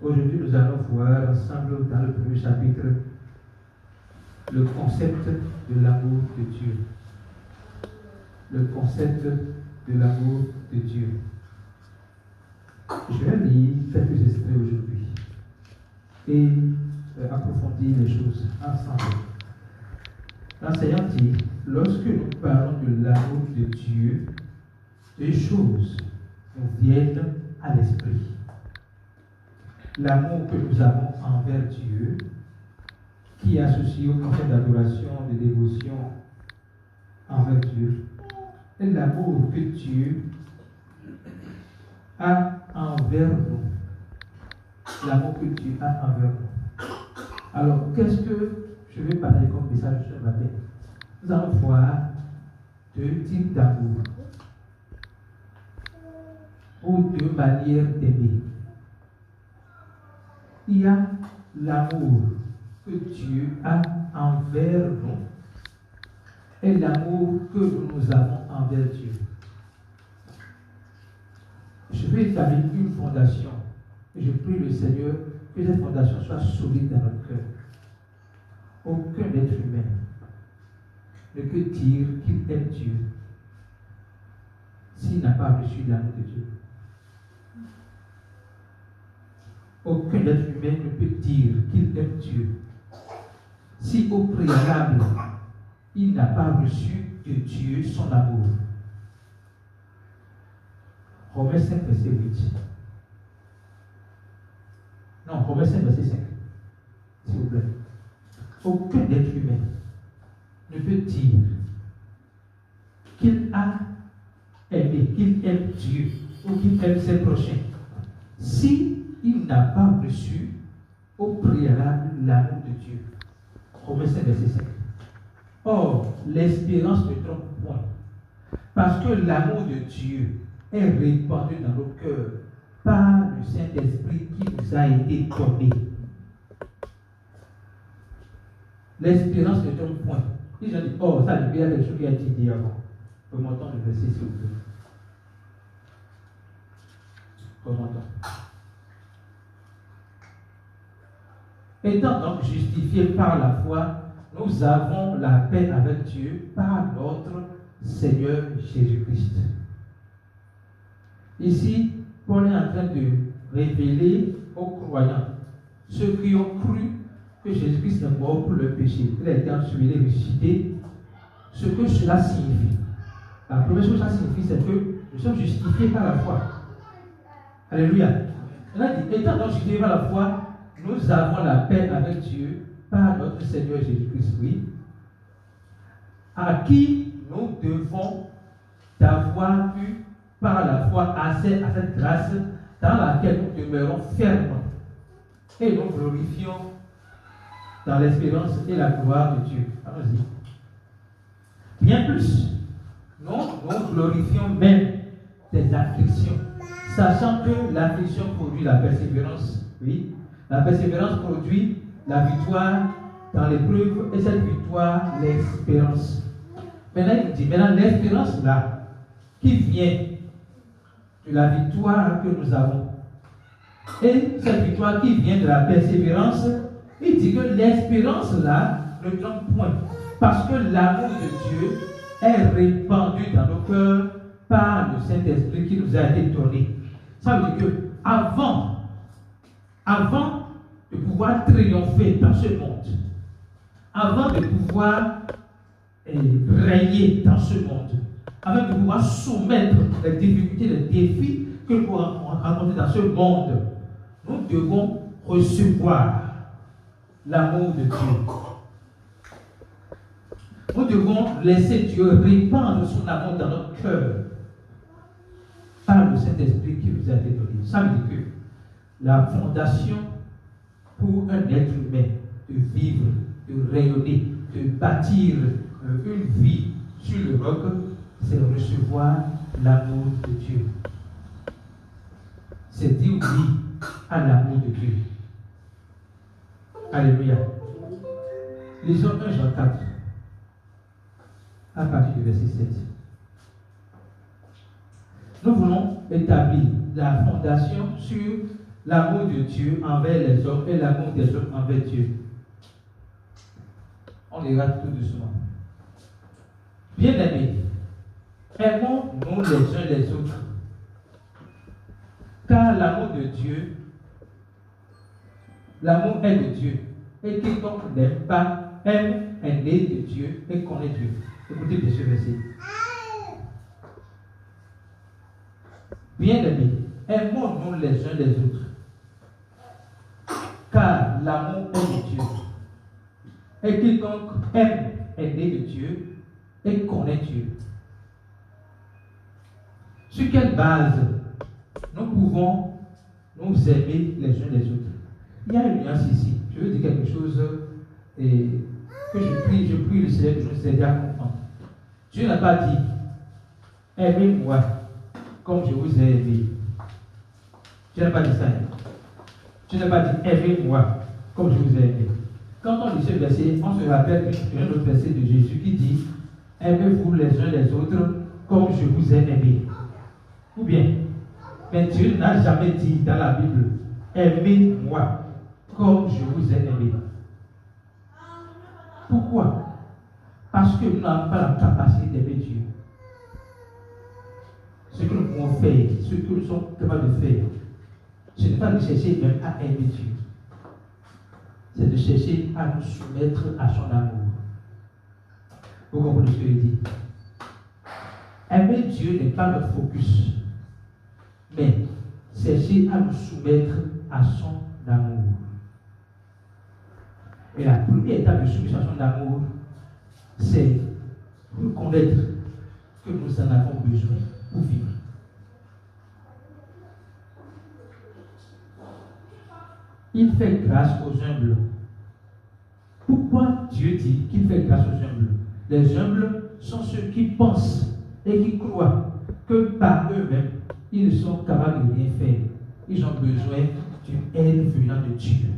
Aujourd'hui, nous allons voir ensemble dans le premier chapitre le concept de l'amour de Dieu. Le concept de l'amour de Dieu. Je vais lire quelques extraits aujourd'hui et approfondir les choses ensemble. L'enseignant dit, lorsque nous parlons de l'amour de Dieu, deux choses nous viennent à l'esprit. L'amour que nous avons envers Dieu, qui est associé au concept d'adoration, de dévotion envers Dieu, et l'amour que Dieu a envers nous. L'amour que Dieu a envers nous. Alors, qu'est-ce que je vais parler comme message ce matin? Nous allons voir deux types d'amour, ou deux manières d'aimer. Il y a l'amour que Dieu a envers nous et l'amour que nous avons envers Dieu. Je vais établir une fondation et je prie le Seigneur que cette fondation soit solide dans notre cœur. Aucun être humain ne peut dire qu'il aime Dieu s'il n'a pas reçu l'amour de Dieu. Aucun être humain ne peut dire qu'il aime Dieu si au préalable il n'a pas reçu de Dieu son amour. Romains 5, verset 8. Non, Romains 5, verset 5. S'il vous plaît. Aucun être humain ne peut dire qu'il a aimé, qu'il aime Dieu ou qu'il aime ses prochains si il n'a pas reçu au préalable l'amour de Dieu. Romains 5, verset 5. Or, l'espérance ne trompe point, parce que l'amour de Dieu est répandu dans nos cœurs par le Saint-Esprit qui nous a été donné. L'espérance ne trompe point. Les gens disent, oh, ça, il y a quelque chose qui a été dit avant. Remontons le verset, s'il vous plaît. Remontons. Étant donc justifiés par la foi, nous avons la paix avec Dieu par notre Seigneur Jésus-Christ. Ici, Paul est en train de révéler aux croyants, ceux qui ont cru que Jésus-Christ est mort pour le péché, il a été ensuite ressuscité, ce que cela signifie. La première chose que ça signifie, c'est que nous sommes justifiés par la foi. Alléluia. Il a dit, étant donc justifiés par la foi, nous avons la paix avec Dieu par notre Seigneur Jésus-Christ, oui, à qui nous devons d'avoir eu par la foi accès à cette grâce dans laquelle nous demeurons fermes et nous glorifions dans l'espérance et la gloire de Dieu. Allons-y. Bien plus, nous glorifions même des afflictions, sachant que l'affliction produit la persévérance, oui. La persévérance produit la victoire dans l'épreuve et cette victoire, l'espérance. Maintenant, il dit, l'espérance là, qui vient de la victoire que nous avons, et cette victoire qui vient de la persévérance, il dit que l'espérance là ne trompe point, parce que l'amour de Dieu est répandu dans nos cœurs par le Saint-Esprit qui nous a été donné. Ça veut dire que avant de pouvoir triompher dans ce monde, avant de pouvoir régner dans ce monde, avant de pouvoir soumettre les difficultés, les défis que nous rencontrons dans ce monde, nous devons recevoir l'amour de Dieu. Nous devons laisser Dieu répandre son amour dans notre cœur par le Saint-Esprit qui nous a été donné. Ça veut dire que la fondation pour un être humain de vivre, de rayonner, de bâtir une vie sur le roc, c'est recevoir l'amour de Dieu. C'est dire oui à l'amour de Dieu. Alléluia. Lisons 1 Jean 4, à partir du verset 7. Nous voulons établir la fondation sur l'amour de Dieu envers les hommes et l'amour des hommes envers Dieu. On les rate tout doucement. Bien-aimés, aimons-nous les uns les autres. Car l'amour de Dieu, l'amour est de Dieu. Et quiconque n'aime pas, aime, est né de Dieu et connaît Dieu. Écoutez bien ce verset. Bien-aimés, aimons-nous les uns les autres. Car l'amour est de Dieu. Et quiconque aime est né de Dieu et connaît Dieu. Sur quelle base nous pouvons nous aimer les uns les autres? Il y a une nuance ici. Je veux dire quelque chose que je prie le Seigneur de nous aider à comprendre. Dieu n'a pas dit aimez-moi comme je vous ai aimé. Dieu n'a pas dit ça. Dieu n'a pas dit aimez-moi comme je vous ai aimé. Quand on lit ce verset, on se rappelle d'un autre verset de Jésus qui dit aimez-vous les uns les autres comme je vous ai aimé. Ou bien, mais Dieu n'a jamais dit dans la Bible aimez-moi comme je vous ai aimé. Pourquoi? Parce que nous n'avons pas la capacité d'aimer Dieu. Ce que nous pouvons faire, ce que nous sommes capables de faire, ce n'est pas de chercher même à aimer Dieu. C'est de chercher à nous soumettre à son amour. Vous comprenez ce que je dis? Aimer Dieu n'est pas notre focus, mais chercher à nous soumettre à son amour. Et la première étape de soumission à son amour, c'est reconnaître que nous en avons besoin pour vivre. Il fait grâce aux humbles. Pourquoi Dieu dit qu'il fait grâce aux humbles? Les humbles sont ceux qui pensent et qui croient que par eux-mêmes, ils ne sont capables de rien faire. Ils ont besoin d'une aide venant de Dieu.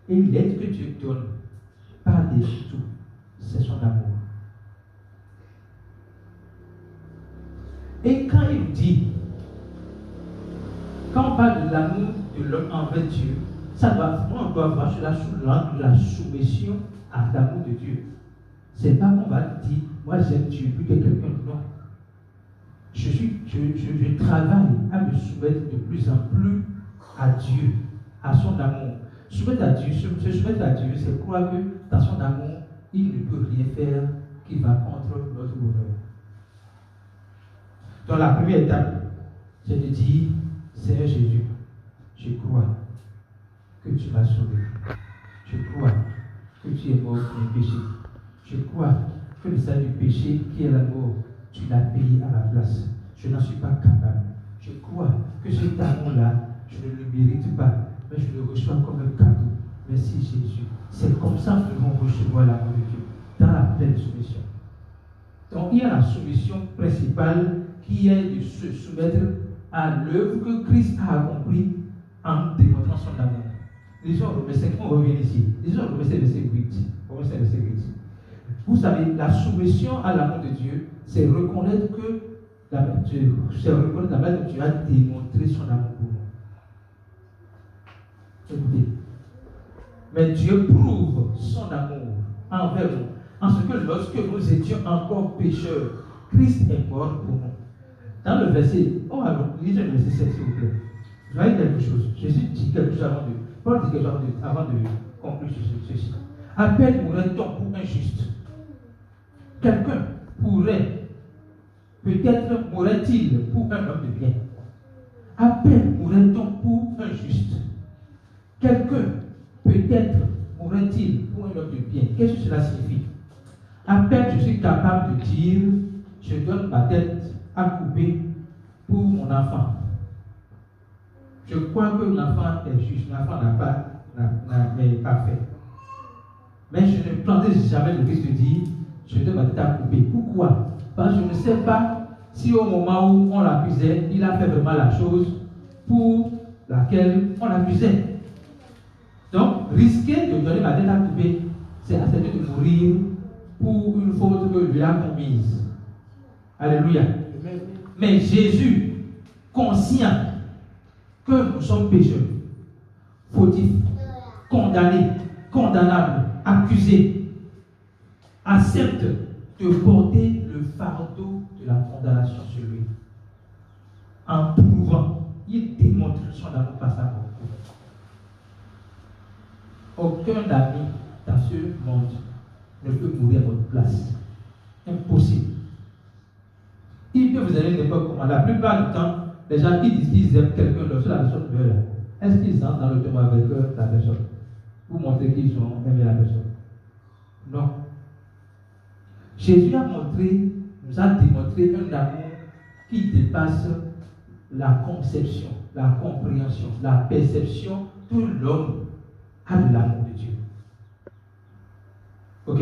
Et l'aide que Dieu donne, par-dessus tout, c'est son amour. Et quand il dit, quand on parle de l'amour de l'homme envers Dieu, on doit voir cela sous l'angle de la soumission à l'amour de Dieu. C'est pas qu'on va dire, moi j'aime Dieu plus que quelqu'un, non. Je travaille à me soumettre de plus en plus à Dieu, à son amour. Se soumettre à Dieu, c'est croire que dans son amour, il ne peut rien faire qui va contre notre bonheur. Dans la première étape, c'est de dire, Seigneur Jésus, je crois que tu m'as sauvé. Je crois que tu es mort pour le péché. Je crois que le salut du péché qui est la mort, tu l'as payé à ma place. Je n'en suis pas capable. Je crois que cet amour-là, je ne le mérite pas, mais je le reçois comme un cadeau. Merci Jésus. C'est comme ça que nous devons recevoir l'amour de Dieu, dans la pleine soumission. Donc il y a la soumission principale qui est de se soumettre à l'œuvre que Christ a accomplie en démontrant son amour. Lisons Romains 5, on revient ici. Lisons Romains 5, verset 8. Romains 5, verset 8. Vous savez, la soumission à l'amour de Dieu, c'est reconnaître que la main de Dieu a démontré son amour pour nous. Écoutez. Mais Dieu prouve son amour envers nous, en ce que lorsque nous étions encore pécheurs, Christ est mort pour nous. Dans le verset, lisez le verset 7 s'il vous plaît. Je vais dire quelque chose. Jésus dit quelque chose avant de conclure ceci. À peine mourrait-on pour un juste. Quelqu'un pourrait, peut-être mourrait-il pour un homme de bien. À peine mourrait-on pour un juste. Quelqu'un, peut-être mourrait-il pour un homme de bien. Qu'est-ce que cela signifie? À peine je suis capable de dire, je donne ma tête à couper pour mon enfant. Je crois que l'enfant est juste, l'enfant n'est pas fait. Mais je ne prendrai jamais le risque de dire, je donne ma tête à couper. Pourquoi? Parce que je ne sais pas si au moment où on l'accusait, il a fait vraiment la chose pour laquelle on l'accusait. Donc, risquer de donner ma tête à couper, c'est accepter de mourir pour une faute que lui a commise. Alléluia. Mais Jésus, conscient que nous sommes pécheurs, fautif, condamné, condamnable, accusé, accepte de porter le fardeau de la condamnation sur lui. En prouvant, il démontre son amour par sa mort. Aucun ami dans ce monde ne peut mourir à votre place. Impossible. Il peut vous aller n'importe comment. La plupart du temps, les gens qui disent qu'ils aiment quelqu'un, lorsque la personne meurt là, est-ce qu'ils entrent dans le tombeau avec la personne pour montrer qu'ils ont aimé la personne? Non. Jésus a montré, nous a démontré un amour qui dépasse la conception, la compréhension, la perception que l'homme a de l'amour de Dieu. Ok?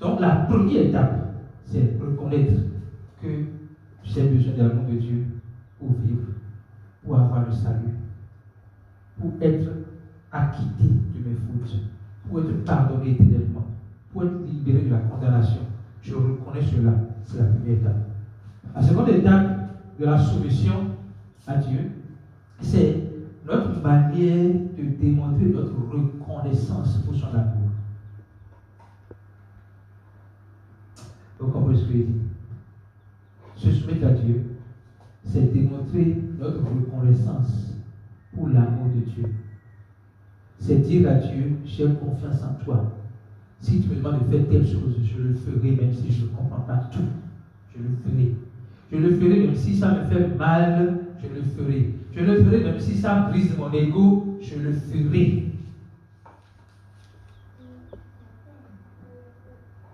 Donc la première étape, c'est reconnaître que j'ai besoin de l'amour de Dieu pour vivre, pour avoir le salut, pour être acquitté de mes fautes, pour être pardonné éternellement, pour être libéré de la condamnation. Je reconnais cela, c'est la première étape. La seconde étape de la soumission à Dieu, c'est notre manière de démontrer notre reconnaissance pour son amour. Vous comprenez ce que je dis? Se soumettre à Dieu, c'est démontrer notre reconnaissance pour l'amour de Dieu. C'est dire à Dieu, j'ai confiance en toi. Si tu me demandes de faire telle chose, je le ferai, même si je ne comprends pas tout. Je le ferai. Je le ferai même si ça me fait mal, je le ferai. Je le ferai même si ça brise mon ego, je le ferai.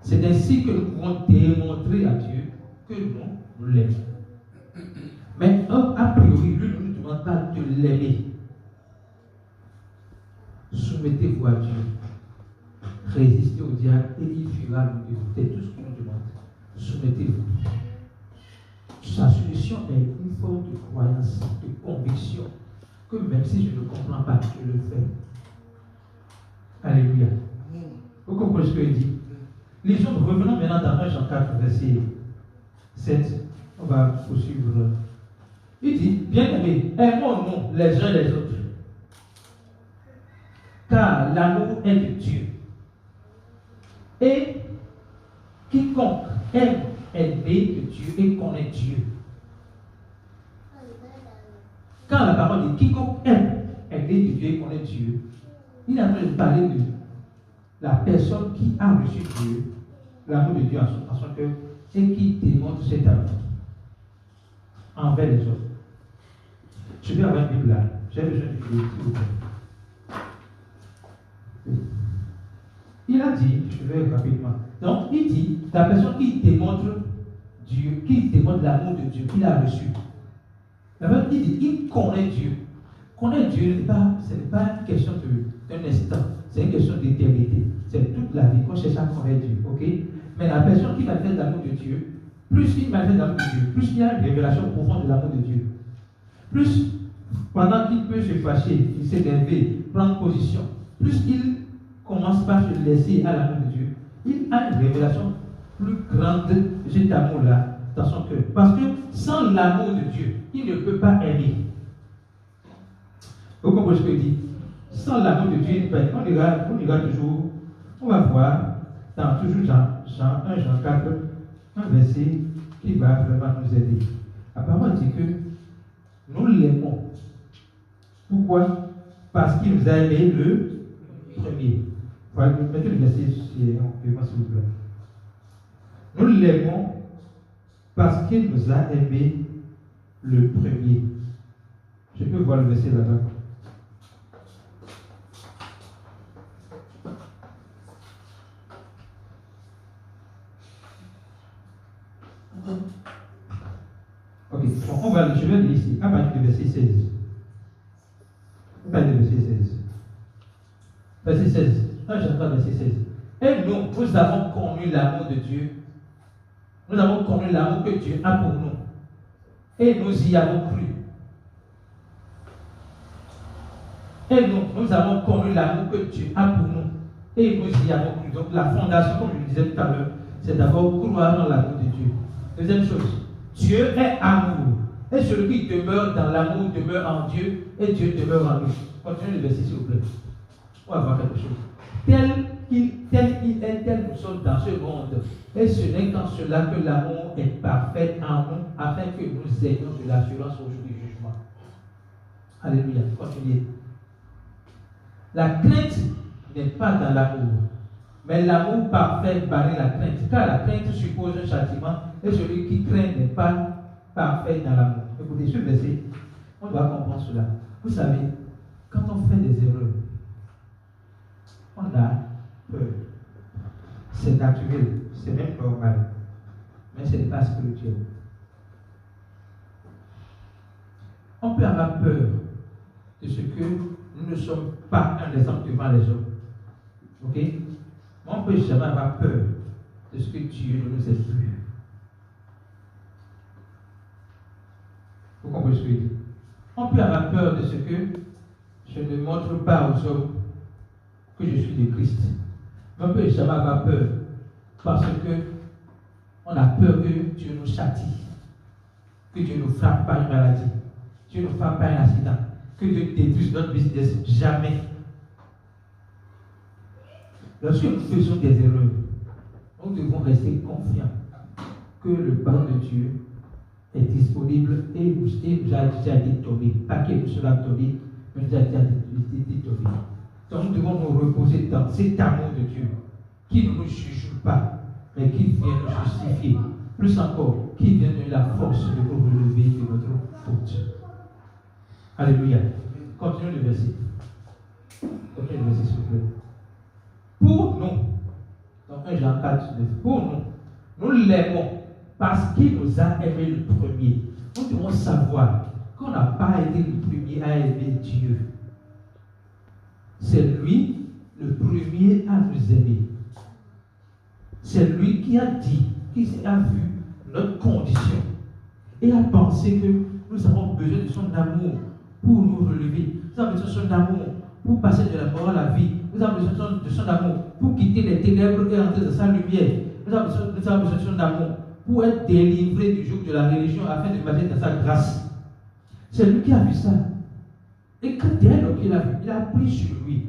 C'est ainsi que nous pouvons démontrer à Dieu que nous l'aimons. Mais a priori, lui ne nous demande pas de l'aimer. Soumettez-vous à Dieu. Résistez au diable et il fuira de vous. C'est tout ce qu'il nous demande. Soumettez-vous. Sa soumission est une forme de croyance, de conviction, que même si je ne comprends pas, je le fais. Alléluia. Vous comprenez ce que il dit? Revenons maintenant dans 1 Jean 4, verset 7. On va poursuivre. Il dit, bien-aimés, aimons-nous les uns les autres. Car l'amour est de Dieu. Et quiconque aime est né de Dieu et connaît Dieu. Quand la parole dit quiconque aime est né de Dieu et connaît Dieu, il est en train de parler de la personne qui a reçu Dieu, l'amour de Dieu en son cœur, et qui démontre cet amour envers les autres. Je vais avoir une Bible là. J'ai besoin de Bible, s'il vous plaît. Il a dit, je vais rapidement. Donc, il dit, la personne qui démontre Dieu, qui démontre l'amour de Dieu qu'il a reçu. La personne qui dit, il connaît Dieu. Connaître Dieu, ce n'est pas une question d'un instant, c'est une question d'éternité. C'est toute la vie qu'on cherche à connaître Dieu. Ok? Mais la personne qui manifeste l'amour de Dieu, plus il manifeste l'amour de Dieu, plus il y a une révélation profonde de l'amour de Dieu. Plus, pendant qu'il peut se fâcher, il s'énerver, prendre position, plus il commence par se laisser à l'amour de Dieu, il a une révélation plus grande de cet amour-là dans son cœur. Parce que sans l'amour de Dieu, il ne peut pas aimer. Vous comprenez ce que je dis? Sans l'amour de Dieu, il ne peut pas aimer. On ira toujours, on va voir dans toujours Jean 1 Jean 4, un verset qui va vraiment nous aider. La parole dit que nous l'aimons. Pourquoi? Parce qu'il nous a aimé le premier. Voilà, mettez le verset s'il vous plaît. Nous l'aimons parce qu'il nous a aimé le premier. Je peux voir le verset là-bas. Ok, bon, je vais lire ici, à partir du verset 16. À partir du verset 16. Verset 16. J'entends verset 16. Et nous avons connu l'amour de Dieu. Nous avons connu l'amour que Dieu a pour nous. Et nous y avons cru. Et nous avons connu l'amour que Dieu a pour nous. Et nous y avons cru. Donc la fondation, comme je le disais tout à l'heure, c'est d'abord croire dans l'amour de Dieu. Deuxième chose, Dieu est amour. Et celui qui demeure dans l'amour demeure en Dieu et Dieu demeure en lui. Continuez le verset, s'il vous plaît. On va voir quelque chose. Tel qu'il est, tel nous sommes dans ce monde. Et ce n'est qu'en cela que l'amour est parfait en nous, afin que nous ayons de l'assurance au jour du jugement. Alléluia. Continuez. La crainte n'est pas dans l'amour, mais l'amour parfait bannit la crainte, car la crainte suppose un châtiment, et celui qui craint n'est pas parfait dans l'amour. Écoutez, ce verset, on doit comprendre cela. Vous savez, quand on fait des erreurs, on a peur. C'est naturel, c'est même normal, mais ce n'est pas spirituel. On peut avoir peur de ce que nous ne sommes pas un exemple devant les hommes. Ok? Mais on ne peut jamais avoir peur de ce que Dieu ne nous aide plus. Vous comprenez ce que je dis? On peut avoir peur de ce que je ne montre pas aux hommes que je suis de Christ. Mais on ne peut jamais avoir peur parce que on a peur que Dieu nous châtie, que Dieu nous frappe par une maladie, que Dieu nous frappe par un accident, que Dieu détruise notre business. Jamais. Lorsque nous faisons des erreurs, nous devons rester confiants que le pardon de Dieu est disponible et vous a déjà été donné. Pas qu'il nous sera donné, mais nous a déjà été donné. Donc nous devons nous reposer dans cet amour de Dieu qui ne nous juge pas, mais qui vient nous justifier. Plus encore, qui vient donner la force de nous relever de notre faute. Alléluia. Continuez le verset. Continuez le verset, s'il vous plaît. Pour nous, donc 1 Jean 4, 9, pour nous l'aimons parce qu'il nous a aimé le premier. Nous devons savoir qu'on n'a pas été le premier à aimer Dieu. C'est lui le premier à nous aimer. C'est lui qui a dit, qui a vu notre condition et a pensé que nous avons besoin de son amour pour nous relever. Nous avons besoin de son amour pour passer de la mort à la vie. Nous avons besoin de son amour pour quitter les ténèbres et entrer dans sa lumière. Nous avons besoin de son amour pour être délivré du joug de la religion afin de marcher dans sa grâce. C'est lui qui a vu ça. Et quand dès lors qu'il a vu, il a pris sur lui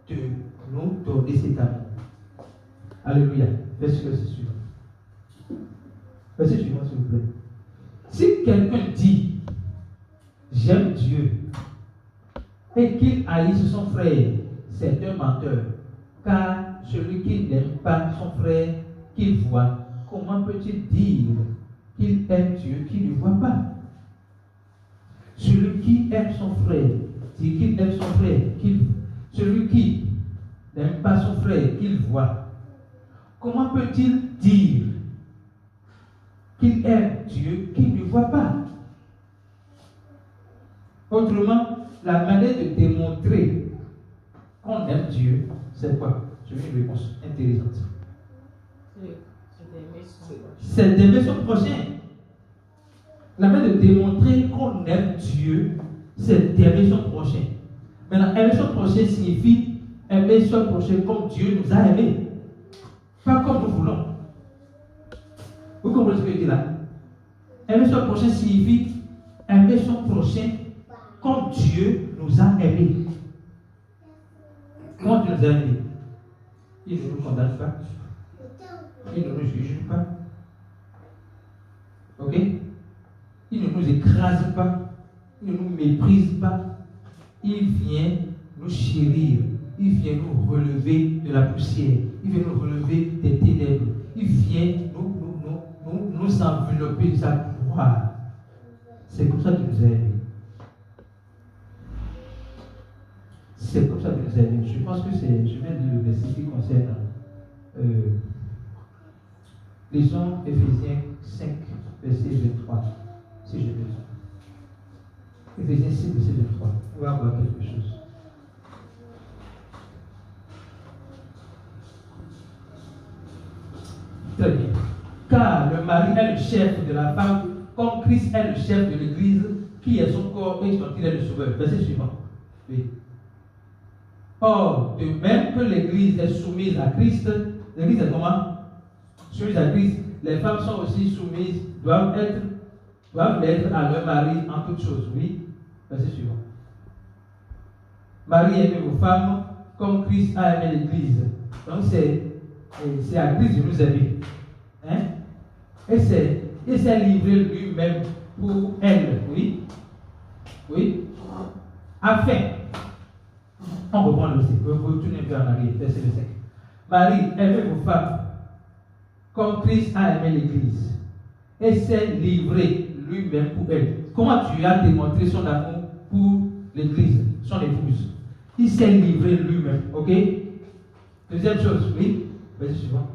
de nous donner cet amour. Alléluia. Verset suivant. Verset suivant, s'il vous plaît. Si quelqu'un dit j'aime Dieu et qu'il haïsse son frère, c'est un menteur. Car celui qui n'aime pas son frère qu'il voit, comment peut-il dire qu'il aime Dieu qu'il ne voit pas? Celui qui aime son frère dit qu'il aime son frère. Celui qui n'aime pas son frère qu'il voit, comment peut-il dire qu'il aime Dieu qu'il ne voit pas? Autrement, la manière de démontrer qu'on aime Dieu, c'est quoi? Je vais une réponse intéressante. C'est d'aimer son prochain. La manière de démontrer qu'on aime Dieu, c'est d'aimer son prochain. Maintenant, aimer son prochain signifie aimer son prochain comme Dieu nous a aimés. Pas comme nous voulons. Vous comprenez ce que je dis là? Aimer son prochain signifie aimer son prochain comme Dieu nous a aimés. Comment Dieu nous a aimés? Il ne nous condamne pas. Il ne nous juge pas. Ok? Il ne nous écrase pas. Il ne nous méprise pas. Il vient nous chérir. Il vient nous relever de la poussière. Il vient nous relever des ténèbres. Il vient nous envelopper de sa gloire. C'est comme ça qu'il nous a aimés. C'est comme ça qu'il nous a aimés. Je pense que je vais lire le verset qui concerne. Lisons Éphésiens 5, verset 23. Si je veux. Éphésiens 5, verset 23. On va voir quelque chose. Très bien. Car le mari est le chef de la femme, comme Christ est le chef de l'Église, qui est son corps et dont il est le sauveur. Verset suivant. Oui. Or, de même que l'Église est soumise à Christ, l'Église est comment? Soumise à Christ. Les femmes sont aussi soumises, doivent l'être à leur mari en toutes choses. Oui. Verset suivant. Marie, aimez vos femmes comme Christ a aimé l'Église. Donc c'est à Christ de nous aimer. Hein? Et s'est livré lui-même pour elle. Oui? Oui? Afin. On reprend le verset. Vous tournez un peu en arrière. Verset 5. Marie, aimez vos femmes comme Christ a aimé l'Église. Et s'est livré lui-même pour elle. Comment tu as démontré son amour pour l'Église, son épouse? Il s'est livré lui-même. Ok? Deuxième chose, oui? Vas-y, suivant.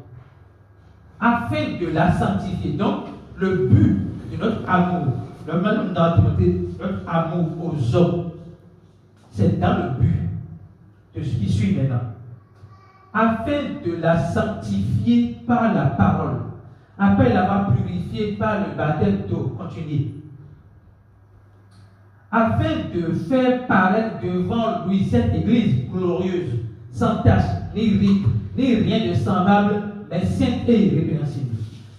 Afin de la sanctifier. Donc, le but de notre amour, le moment où nous avons démontré notre amour aux hommes, c'est dans le but de ce qui suit maintenant. Afin de la sanctifier par la parole, après l'avoir purifiée par le baptême d'eau. Continuez. Afin de faire paraître devant lui cette église glorieuse, sans tache, ni ride, ni rien de semblable, mais sainte et irrépréhensible.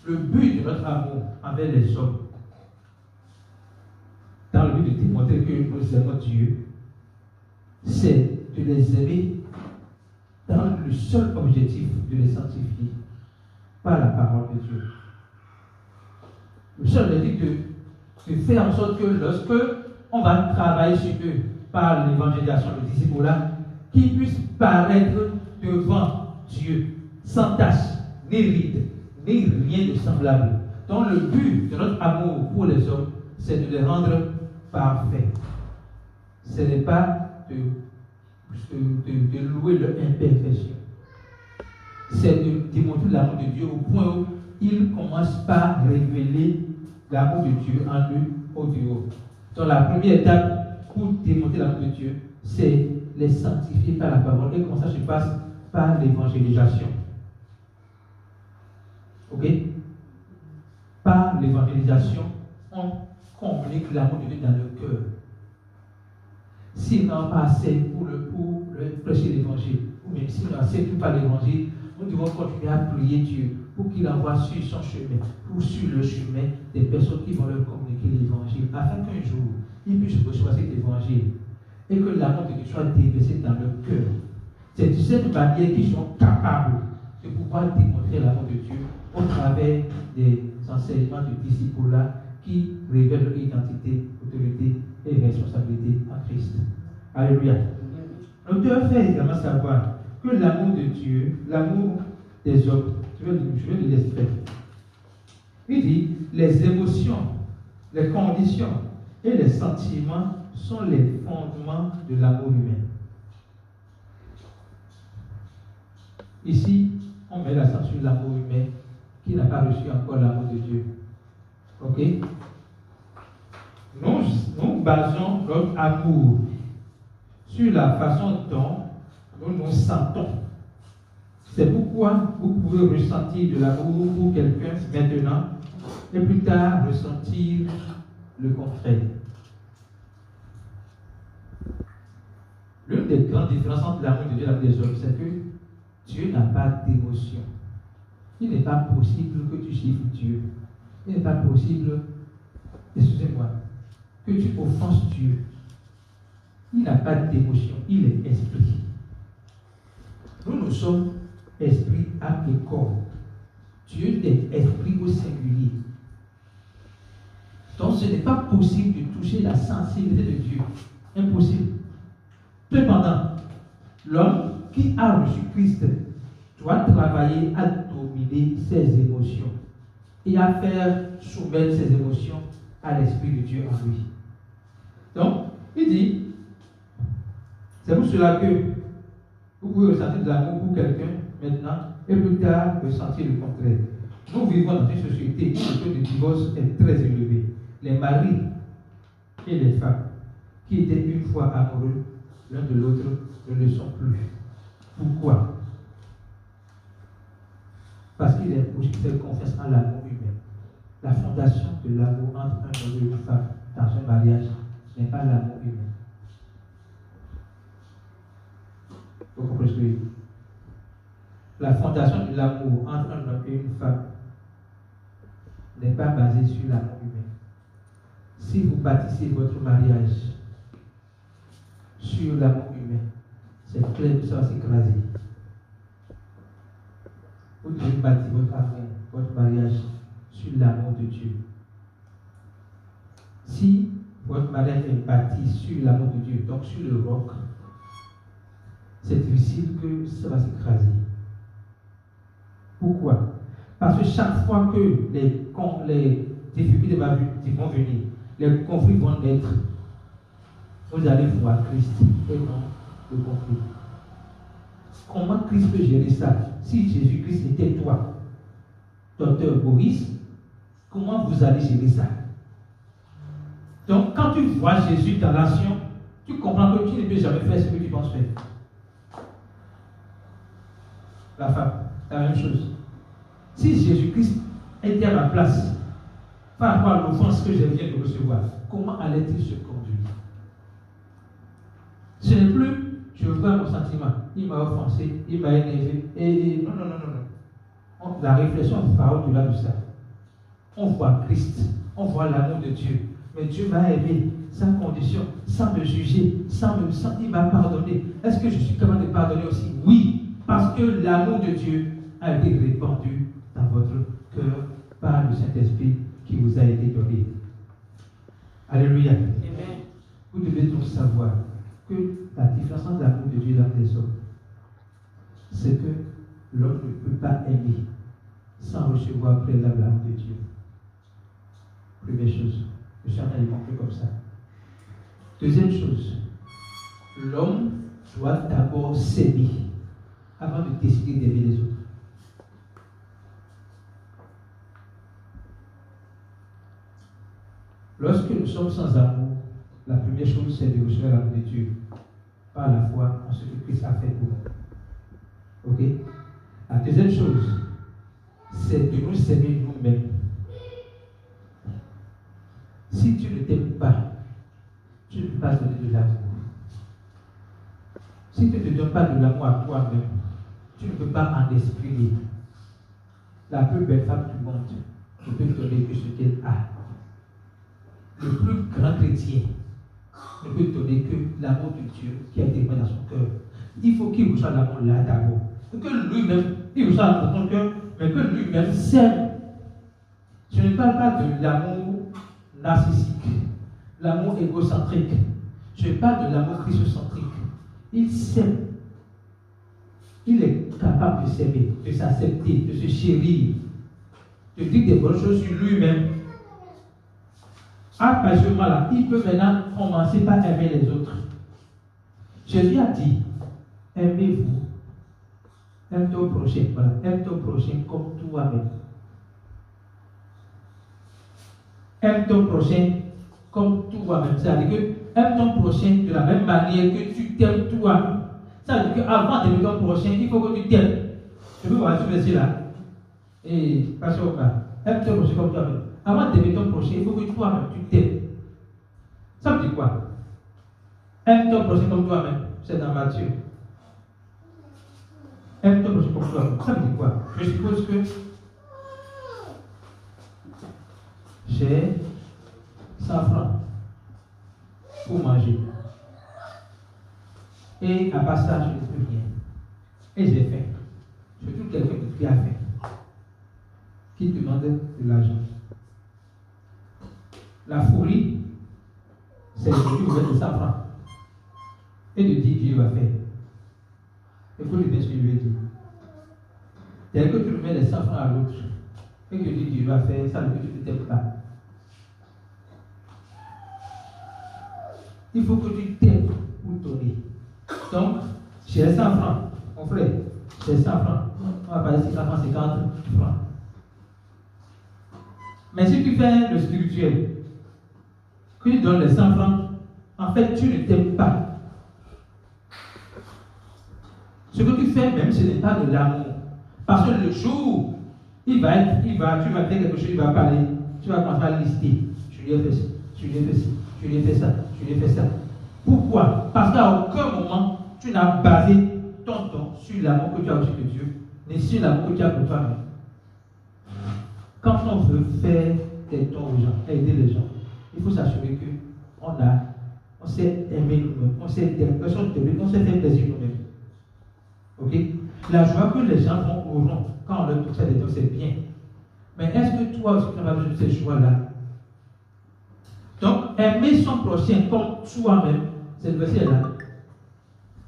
Le but de notre amour envers les hommes, dans le but de démontrer que nous aimons Dieu, c'est de les aimer dans le seul objectif de les sanctifier par la parole de Dieu. Le seul objectif de faire en sorte que lorsque on va travailler sur eux par l'évangélisation de disciples-là, qu'ils puissent paraître devant Dieu sans tache, ni ride, ni rien de semblable. Donc le but de notre amour pour les hommes, c'est de les rendre parfaits. Ce n'est pas de louer leur imperfection. C'est de démontrer l'amour de Dieu au point où ils commencent par révéler l'amour de Dieu en eux au dehors. Donc la première étape pour démontrer l'amour de Dieu, c'est les sanctifier par la parole. Et comment ça se passe? Par l'évangélisation. Ok? Par l'évangélisation, on communique l'amour de Dieu dans le cœur. S'ils n'ont pas assez pour prêcher l'évangile, ou même s'ils n'ont assez tout par l'évangile, nous devons continuer à prier Dieu pour qu'il envoie sur son chemin, ou sur le chemin, des personnes qui vont leur communiquer l'évangile, afin qu'un jour, ils puissent recevoir cet évangile et que l'amour de Dieu soit déversé dans leur cœur. C'est de cette manière qu'ils sont capables de pouvoir démontrer l'amour de Dieu au travers des enseignements de disciples-là qui révèlent leur identité, autorité et responsabilité en Christ. Alléluia. L'auteur fait également savoir que l'amour de Dieu, l'amour des hommes, je vais le laisser faire. Il dit, les émotions, les conditions et les sentiments sont les fondements de l'amour humain. Ici, on met l'accent sur l'amour humain qui n'a pas reçu encore l'amour de Dieu. Ok? Nous basons notre amour sur la façon dont nous nous sentons. C'est pourquoi vous pouvez ressentir de l'amour pour quelqu'un maintenant et plus tard ressentir le contraire. L'une des grandes différences entre l'amour de Dieu et l'amour des hommes, c'est que Dieu n'a pas d'émotion. Il n'est pas possible que tu chiffres Dieu. Il n'est pas possible, excusez-moi, que tu offenses Dieu. Il n'a pas d'émotion, il est esprit. Nous sommes esprit, âme et corps. Dieu est esprit au singulier. Donc ce n'est pas possible de toucher la sensibilité de Dieu. Impossible. Cependant, l'homme qui a reçu Christ doit travailler à dominer ses émotions et à faire soumettre ses émotions à l'Esprit de Dieu en lui. Donc, il dit, c'est pour cela que vous pouvez ressentir de l'amour pour quelqu'un maintenant et plus tard ressentir le contraire. Nous vivons dans une société où le taux de divorce est très élevé. Les maris et les femmes qui étaient une fois amoureux l'un de l'autre ne le sont plus. Pourquoi? Parce qu'il est possible de faire confiance en l'amour humain. La fondation de l'amour entre un homme et une femme dans un mariage n'est pas l'amour humain. Vous comprenez ce que je dis? La fondation de l'amour entre un homme et une femme n'est pas basée sur l'amour humain. Si vous bâtissez votre mariage sur l'amour humain, clair que ça va s'écraser. Vous devez bâtir votre amour, votre mariage sur l'amour de Dieu. Si votre mariage est bâti sur l'amour de Dieu, donc sur le roc, c'est difficile que ça va s'écraser. Pourquoi? Parce que chaque fois que les difficultés vont venir, les conflits vont naître, vous allez voir Christ et non le conflit. Comment Christ peut gérer ça? Si Jésus-Christ était toi, docteur Boris, comment vous allez gérer ça? Donc, quand tu vois Jésus dans l'action, tu comprends que tu ne peux jamais faire ce que tu penses faire. La femme, la même chose. Si Jésus-Christ était à ma place, par rapport à l'offense que je viens de recevoir, comment allait-il se conduire? Ce n'est plus, je vois mon sentiment, il m'a offensé, il m'a énervé, et non. La réflexion va au-delà de ça. On voit Christ, on voit l'amour de Dieu. Mais Dieu m'a aimé, sans condition, sans me juger, il m'a pardonné. Est-ce que je suis capable de pardonner aussi? Oui, parce que l'amour de Dieu a été répandu dans votre cœur par le Saint-Esprit qui vous a été donné. Alléluia. Amen. Vous devez donc savoir que la différence entre l'amour de Dieu dans les hommes, c'est que l'homme ne peut pas aimer sans recevoir préalablement l'amour de Dieu. Première chose, je suis en train de montrer comme ça. Deuxième chose, l'homme doit d'abord s'aimer avant de décider d'aimer les autres. Lorsque nous sommes sans amour, la première chose, c'est de recevoir l'amour de Dieu par la foi en ce que Christ a fait pour nous. Ok? La deuxième chose, c'est de nous aimer nous-mêmes. Si tu ne t'aimes pas, tu ne peux pas donner de l'amour. Si tu ne te donnes pas de l'amour à toi-même, tu ne peux pas en exprimer. La plus belle femme du monde ne peut donner que ce qu'elle a. Le plus grand chrétien ne peut donner que l'amour de Dieu qui a été mis dans son cœur. Il faut qu'il reçoive l'amour là d'abord. Que lui-même, il reçoit dans son cœur, mais que lui-même s'aime. Je ne parle pas de l'amour narcissique, l'amour égocentrique. Je parle de l'amour christocentrique. Il s'aime. Il est capable de s'aimer, de s'accepter, de se chérir, de dire des bonnes choses sur lui-même. À partir de ce moment-là, il peut maintenant commencer par aimer les autres. Jésus a dit, aimez-vous. Aime ton prochain. Voilà. Aime ton prochain comme toi-même. Aime ton prochain comme toi-même. C'est-à-dire que aime ton prochain de la même manière que tu t'aimes toi. Ça veut dire qu'avant d'aimer ton prochain, il faut que tu t'aimes. Je veux voir ce verset-là. Et passez au bas. Aime ton prochain comme toi-même. Avant d'aimer ton prochain, il faut que toi-même tu t'aimes. Ça veut dire quoi? Aime ton prochain comme toi-même. C'est dans Matthieu. Aime ton prochain comme toi-même. Ça veut dire quoi? Je suppose que j'ai 100 francs pour manger. Et à part ça, je ne peux rien. Et j'ai faim. Je trouve quelqu'un qui a faim, qui demande de l'argent. La folie, c'est de lui mettre 100 francs et de dire Dieu va faire. Écoutez bien ce que je vais dire. Dès que tu remets les 100 francs à l'autre et que Dieu va faire, ça ne veut dire que tu ne t'aimes pas. Il faut que tu t'aimes pour donner. Donc, j'ai 100 francs, mon frère, j'ai 100 francs. On va parler de 100 francs, 50 francs. Mais si tu fais le spirituel, que tu donnes les 100 francs, en fait, tu ne t'aimes pas. Ce que tu fais même, ce n'est pas de l'amour. Parce que le jour, tu vas faire quelque chose, il va parler, tu vas commencer à lister. Je lui ai fait ça, je lui ai fait ça, je lui ai fait ça, je lui ai fait ça. Pourquoi? Parce qu'à aucun moment, tu n'as basé ton don sur l'amour que tu as reçu de Dieu, ni sur l'amour que tu as pour toi-même. Quand on veut faire des dons aux gens, aider les gens, il faut s'assurer qu'on s'est aimé nous-mêmes, on s'est fait plaisir nous-mêmes. Ok? La joie que les gens auront quand on leur fait des dons, c'est bien. Mais est-ce que toi aussi tu as besoin de cette joie-là? Donc, aimer son prochain comme soi-même, c'est le verset là.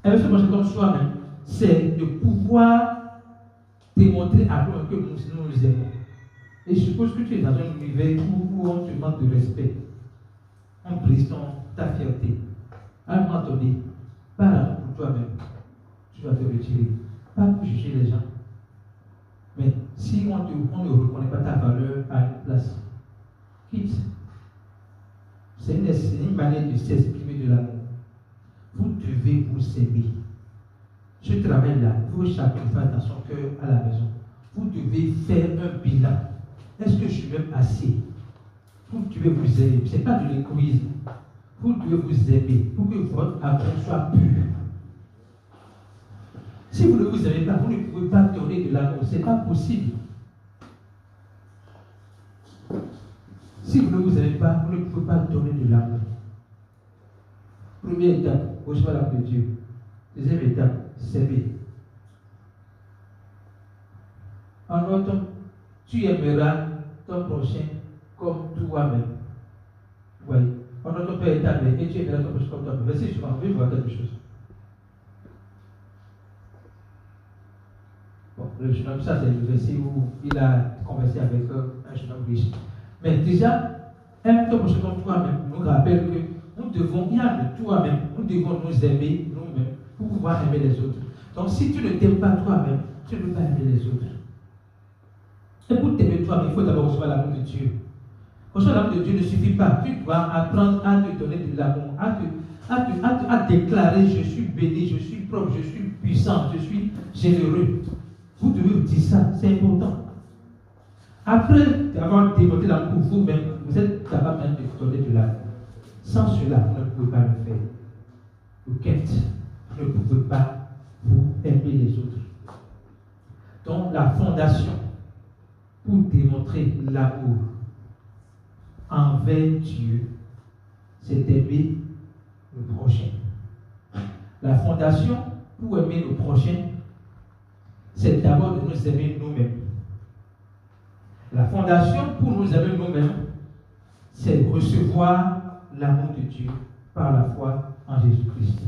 Aimer son prochain comme soi-même, c'est de pouvoir démontrer à toi que nous nous aimons. Et je suppose que tu es dans un univers où on te manque de respect. On brise ta fierté. À un moment donné, parle pour toi-même. Tu vas te retirer. Pas pour juger les gens. Mais si on ne reconnaît pas ta valeur à une place, quitte. C'est une manière de s'exprimer de l'amour. Vous devez vous aimer. Ce travail-là, vous chacun faire dans son cœur à la maison. Vous devez faire un bilan. Est-ce que je m'aime assez? Vous devez vous aimer. Ce n'est pas de l'égoïsme. Vous devez vous aimer pour que votre amour soit pur. Si vous ne vous aimez pas, vous ne pouvez pas donner de l'amour. Ce n'est pas possible. Si vous ne vous aimez pas, vous ne pouvez pas donner de l'amour. Première étape, recevoir l'amour de Dieu. Deuxième étape, s'aimer. En autre, tu aimeras ton prochain comme toi-même. Vous voyez? En autre, première étape, et tu aimeras ton prochain comme toi-même. Verset suivant, je vais voir quelque chose. Bon, le jeune homme, ça c'est le verset où il a conversé avec un jeune homme riche. Mais déjà, aime ton prochain comme toi-même nous rappelle que nous devons, il y a de toi-même, nous devons nous aimer nous-mêmes pour pouvoir aimer les autres. Donc si tu ne t'aimes pas toi-même, tu ne peux pas aimer les autres. Et pour t'aimer toi-même, il faut d'abord recevoir l'amour de Dieu. Recevoir l'amour de Dieu ne suffit pas. Tu dois apprendre à te donner de l'amour, à déclarer je suis béni, je suis propre, je suis puissant, je suis généreux. Vous devez vous dire ça, c'est important. Après avoir démontré l'amour pour vous-même, vous êtes capable même de donner de l'amour. Sans cela, vous ne pouvez pas le faire. Vous ne pouvez pas vous aimer les autres. Donc la fondation pour démontrer l'amour envers Dieu, c'est d'aimer le prochain. La fondation pour aimer le prochain, c'est d'abord de nous aimer nous-mêmes. La fondation pour nous aimer nous-mêmes, c'est recevoir l'amour de Dieu par la foi en Jésus-Christ.